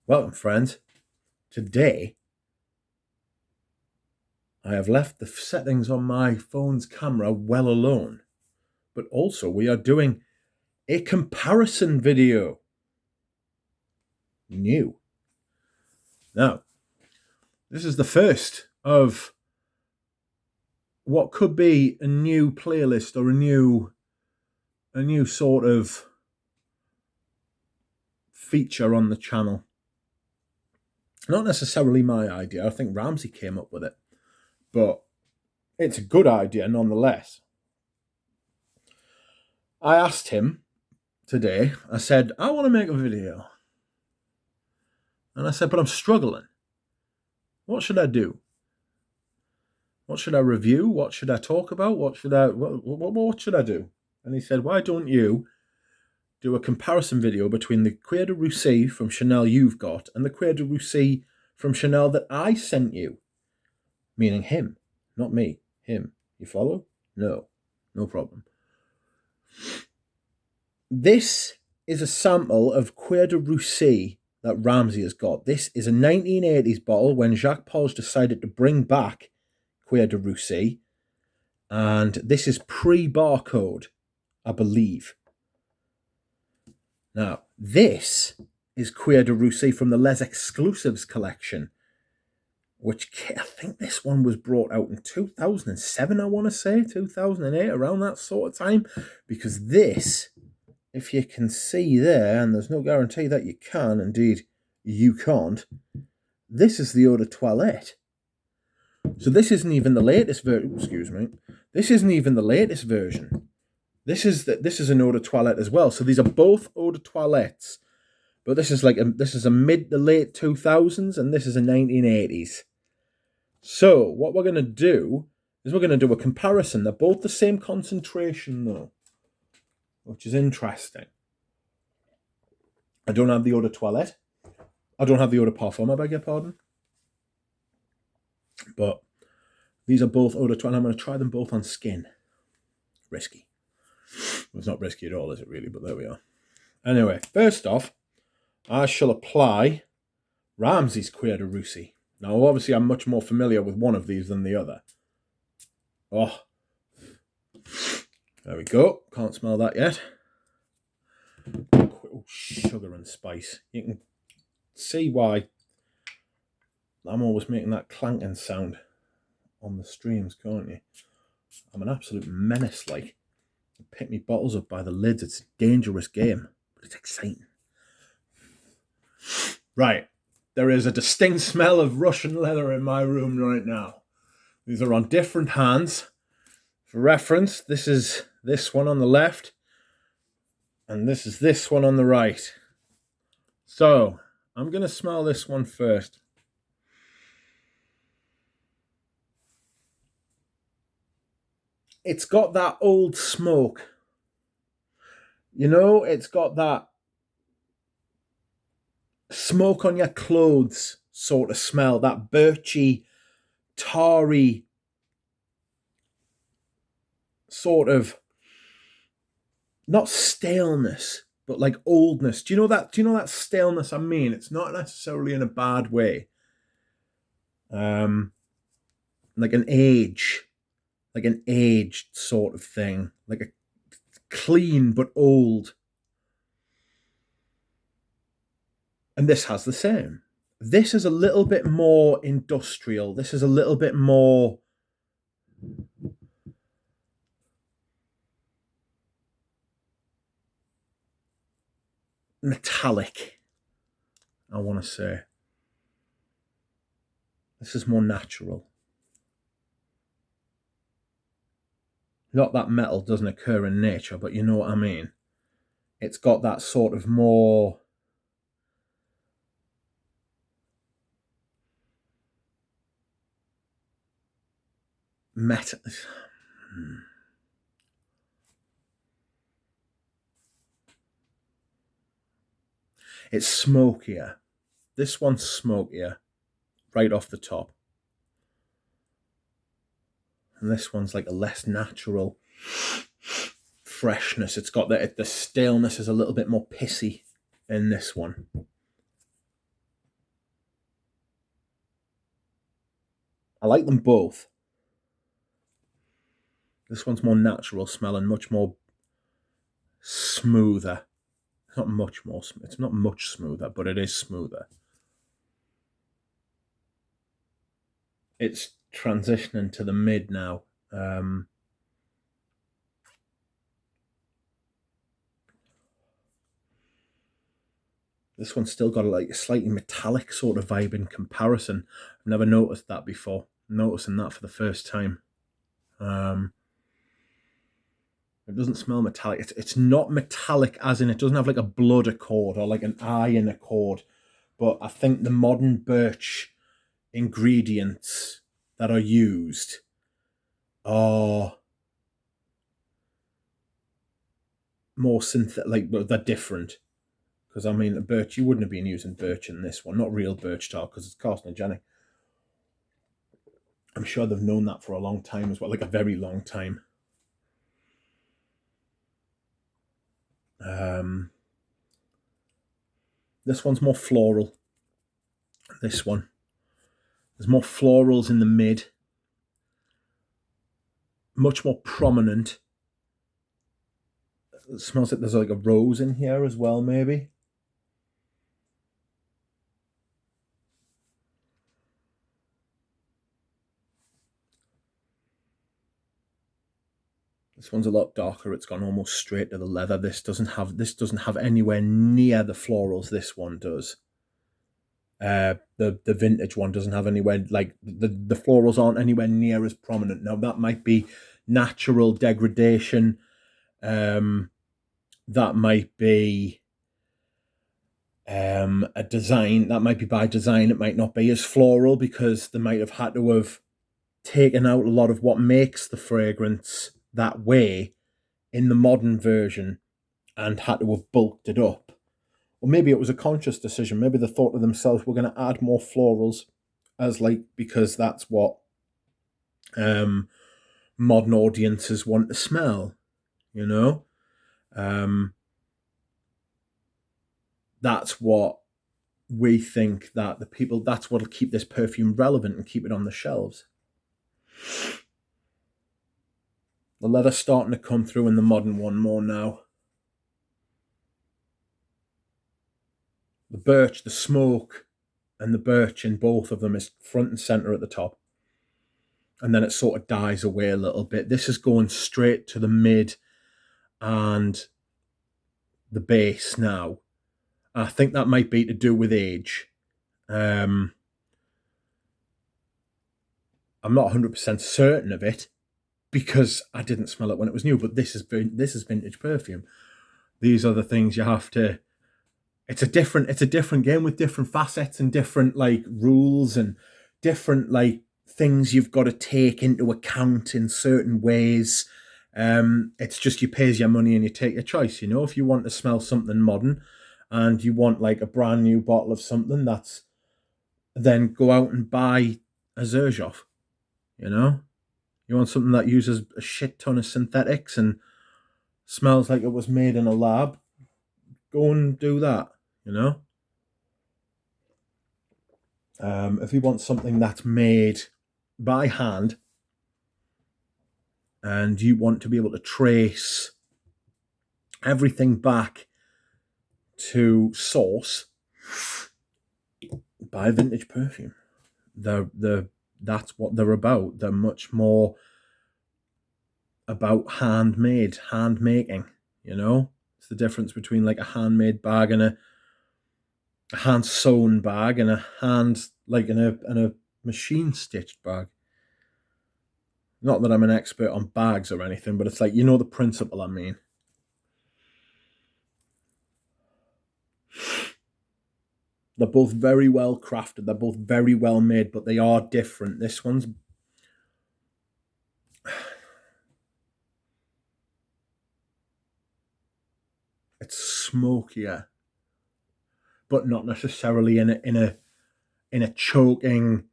Welcome, friends. Today, I have left the settings on my phone's camera well alone, but also we are doing a comparison video. New. Now, this is the first of what could be a new playlist or a new sort of feature on the channel. Not necessarily my idea. I think Ramsey came up with it, but it's a good idea nonetheless. I asked him today, I said, I want to make a video. And I said, but I'm struggling. What should I do? What should I review? What should I talk about? What should I do? And he said, why don't you do a comparison video between the Cuir de Russie from Chanel you've got and the Cuir de Russie from Chanel that I sent you? Meaning him, not me, him. You follow? No problem. This is a sample of Cuir de Russie that Ramsey has got. This is a 1980s bottle when Jacques Polge decided to bring back Cuir de Russie, and this is pre-barcode, I believe. Now, this is Cuir de Russie from the Les Exclusifs collection, which I think this one was brought out in 2007, I want to say, 2008, around that sort of time, because this, if you can see there, and there's no guarantee that you can, indeed you can't, this is the eau de toilette. So this isn't even the latest version. Excuse me. This isn't even the latest version. This is an eau de toilette as well. So these are both eau de toilettes, but this is a mid to late 2000s, and this is a 1980s. So what we're going to do is we're going to do a comparison. They're both the same concentration though, which is interesting. I don't have the eau de toilette. I don't have the eau de parfum, I beg your pardon. But these are both eau de toilette. I'm going to try them both on skin. Risky. Well, it's not risky at all, is it really? But there we are. Anyway, first off, I shall apply Ramsey's Cuir de Russie. Now, obviously, I'm much more familiar with one of these than the other. Oh, there we go. Can't smell that yet. Oh, sugar and spice. You can see why I'm always making that clanking sound on the streams, can't you? I'm an absolute menace, like. I pick me bottles up by the lids. It's a dangerous game, but it's exciting. Right. There is a distinct smell of Russian leather in my room right now. These are on different hands. For reference, this is this one on the left, and this is this one on the right. So, I'm going to smell this one first. It's got that old smoke. You know, it's got that smoke on your clothes sort of smell, that birchy, tarry sort of, not staleness, but like oldness. Do you know that staleness I mean? It's not necessarily in a bad way. Like an aged sort of thing, like a clean but old. And this has the same. This is a little bit more industrial. This is a little bit more metallic, I want to say. This is more natural. Not that metal doesn't occur in nature, but you know what I mean. It's got that sort of more metal. It's smokier. This one's smokier, right off the top. And this one's like a less natural freshness. It's got the staleness is a little bit more pissy in this one. I like them both. This one's more natural smelling, much more smoother. It's not much more. It's not much smoother, but it is smoother. It's transitioning to the mid now. This one's still got a slightly metallic sort of vibe in comparison. I've never noticed that before. I'm noticing that for the first time. It doesn't smell metallic. It's not metallic as in it doesn't have like a blood accord or like an iron accord. But I think the modern birch ingredients that are used are more synthetic, like they're different. Because I mean, birch, you wouldn't have been using birch in this one, not real birch tar, because it's carcinogenic. I'm sure they've known that for a long time as well, like a very long time. This one's more floral. This one. There's more florals in the mid. Much more prominent. It smells like there's like a rose in here as well, maybe. This one's a lot darker. It's gone almost straight to the leather. This doesn't have anywhere near the florals this one does. The vintage one doesn't have anywhere, like the florals aren't anywhere near as prominent. Now that might be natural degradation. That might be a design. That might be by design. It might not be as floral because they might have had to have taken out a lot of what makes the fragrance that way in the modern version and had to have bulked it up. Or maybe it was a conscious decision. Maybe they thought to themselves, we're going to add more florals as because that's what modern audiences want to smell, you know? That's what we think that that's what'll keep this perfume relevant and keep it on the shelves. The leather's starting to come through in the modern one more now. The birch, the smoke, and the birch in both of them is front and center at the top. And then it sort of dies away a little bit. This is going straight to the mid and the base now. I think that might be to do with age. I'm not 100% certain of it because I didn't smell it when it was new, but this is vintage perfume. These are the things you have to... It's a different game with different facets and different rules and different things you've got to take into account in certain ways. It's just you pays your money and you take your choice. You know, if you want to smell something modern and you want a brand new bottle of something, then go out and buy a Xerjoff. You know, you want something that uses a shit ton of synthetics and smells like it was made in a lab, go and do that. You know, if you want something that's made by hand and you want to be able to trace everything back to source, buy vintage perfume. That's what they're about. They're much more about hand making. You know, it's the difference between a handmade bag and a hand sewn bag and a hand in a machine stitched bag. Not that I'm an expert on bags or anything, but it's you know the principle I mean. They're both very well crafted. They're both very well made, but they are different. This one's... It's smokier, but not necessarily in a choking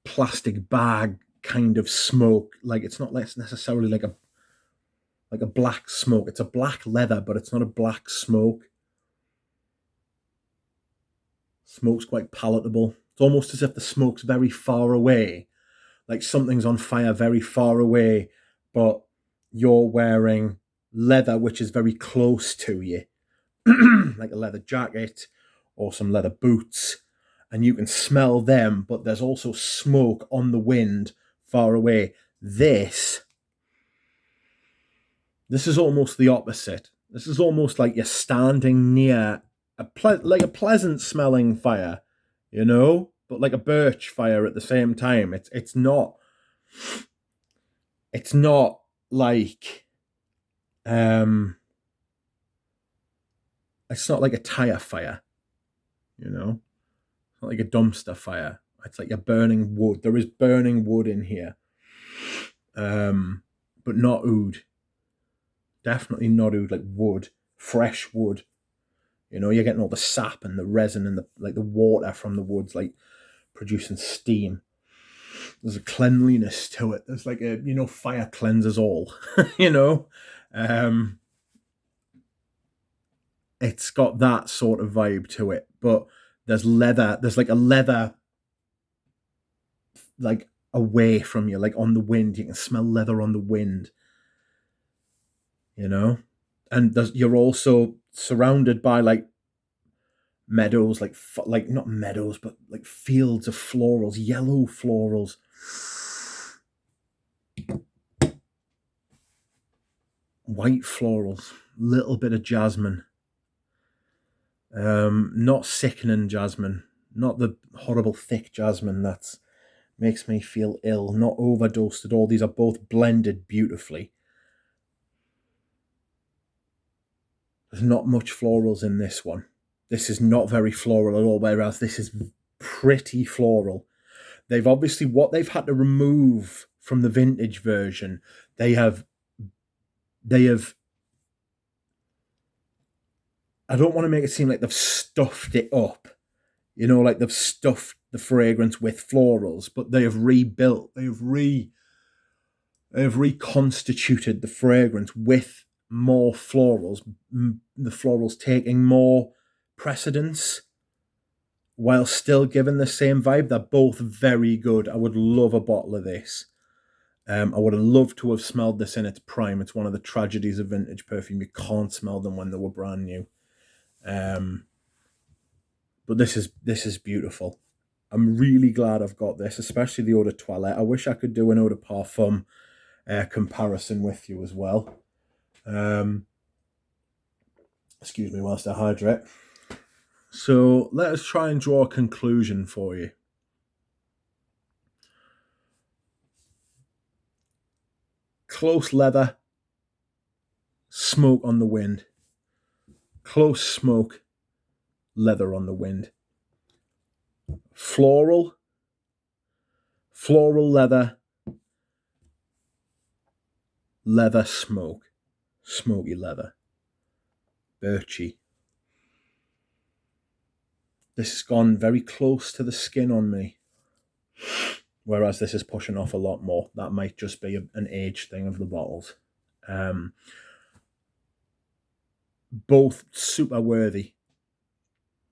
plastic bag kind of smoke. It's not necessarily like a black smoke. It's a black leather, but it's not a black smoke. Smoke's quite palatable. It's almost as if the smoke's very far away, like something's on fire very far away, but you're wearing leather which is very close to you, like a leather jacket or some leather boots, and you can smell them, but there's also smoke on the wind far away. This is almost the opposite. This is almost like you're standing near a pleasant smelling fire, you know, but like a birch fire at the same time. It's not like it's not like a tire fire, you know. It's not like a dumpster fire. It's like you're burning wood. There is burning wood in here, but not oud. Definitely not oud, like wood, fresh wood. You know, you're getting all the sap and the resin and the water from the woods, like producing steam. There's a cleanliness to it. There's like a, you know, fire cleanses all, you know. It's got that sort of vibe to it, but there's leather. There's like a leather, like away from you, like on the wind. You can smell leather on the wind, you know. And you're also surrounded by like meadows, like not meadows, but like fields of florals, yellow florals. White florals, little bit of jasmine. Not sickening jasmine, not the horrible thick jasmine that makes me feel ill, not overdosed at all. These are both blended beautifully. There's not much florals in this one. This is not very floral at all, whereas this is pretty floral. They've obviously, what they've had to remove from the vintage version, they have, I don't want to make it seem like they've stuffed it up, you know, like they've stuffed the fragrance with florals, but they have rebuilt, they have reconstituted the fragrance with more florals, the florals taking more precedence while still giving the same vibe. They're both very good. I would love a bottle of this. I would have loved to have smelled this in its prime. It's one of the tragedies of vintage perfume. You can't smell them when they were brand new. But this is beautiful. I'm really glad I've got this, especially the Eau de Toilette. I wish I could do an Eau de Parfum comparison with you as well. Excuse me whilst I hydrate. So let us try and draw a conclusion for you. Close leather, smoke on the wind. Close smoke, leather on the wind. Floral leather, leather smoke, smoky leather. Birchy. This has gone very close to the skin on me, whereas this is pushing off a lot more. That might just be an age thing of the bottles. Both super worthy.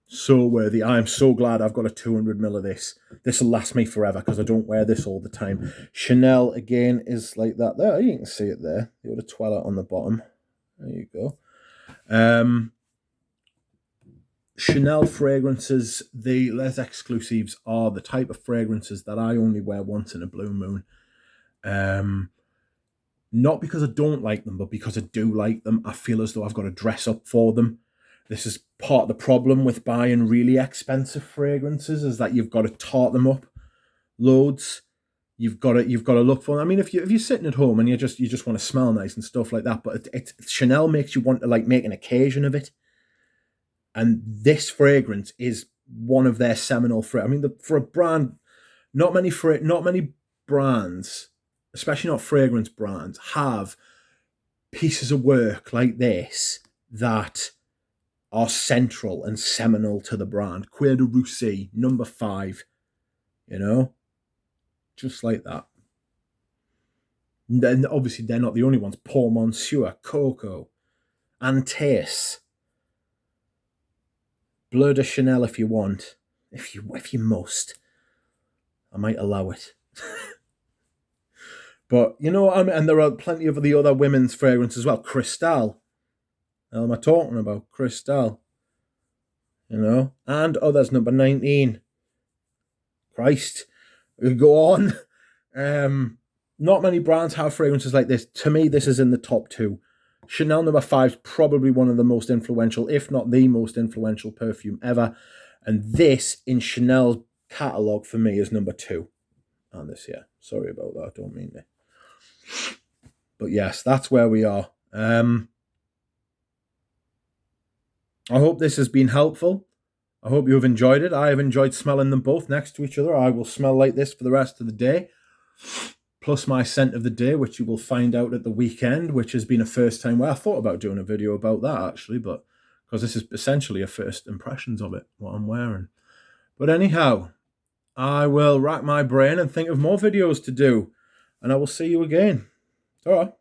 So worthy. I am so glad I've got a 200ml of this. This will last me forever because I don't wear this all the time. Chanel, again, is like that. There, you can see it there. The Eau de Toilette on the bottom. There you go. Chanel fragrances, the Les Exclusifs, are the type of fragrances that I only wear once in a blue moon. Not because I don't like them, but because I do like them. I feel as though I've got to dress up for them. This is part of the problem with buying really expensive fragrances, is that you've got to tart them up loads. You've got to look for them. I mean, if you're sitting at home and you just want to smell nice and stuff like that, but Chanel makes you want to like make an occasion of it. And this fragrance is one of their seminal fragrances. I mean, for a brand, not many brands, especially not fragrance brands, have pieces of work like this that are central and seminal to the brand. Cuir de Russie, number 5, you know, just like that. And then obviously they're not the only ones. Pour Monsieur, Coco, Antace, Bleu de Chanel if you want. if you must, I might allow it. But you know what I mean? And there are plenty of the other women's fragrances as well. Cristal. What am I talking about? Cristal. You know? And others, number 19. Christ. We go on. Not many brands have fragrances like this. To me, this is in the top 2. Chanel number 5 is probably one of the most influential, if not the most influential perfume ever. And this, in Chanel's catalogue, for me, is number 2 on this year. Sorry about that. I don't mean it. But yes, that's where we are. I hope this has been helpful. I hope you have enjoyed it. I have enjoyed smelling them both next to each other. I will smell like this for the rest of the day. Plus my scent of the day, which you will find out at the weekend, which has been a first time. Well, I thought about doing a video about that, actually, but because this is essentially a first impressions of it, what I'm wearing. But anyhow, I will rack my brain and think of more videos to do. And I will see you again. All right.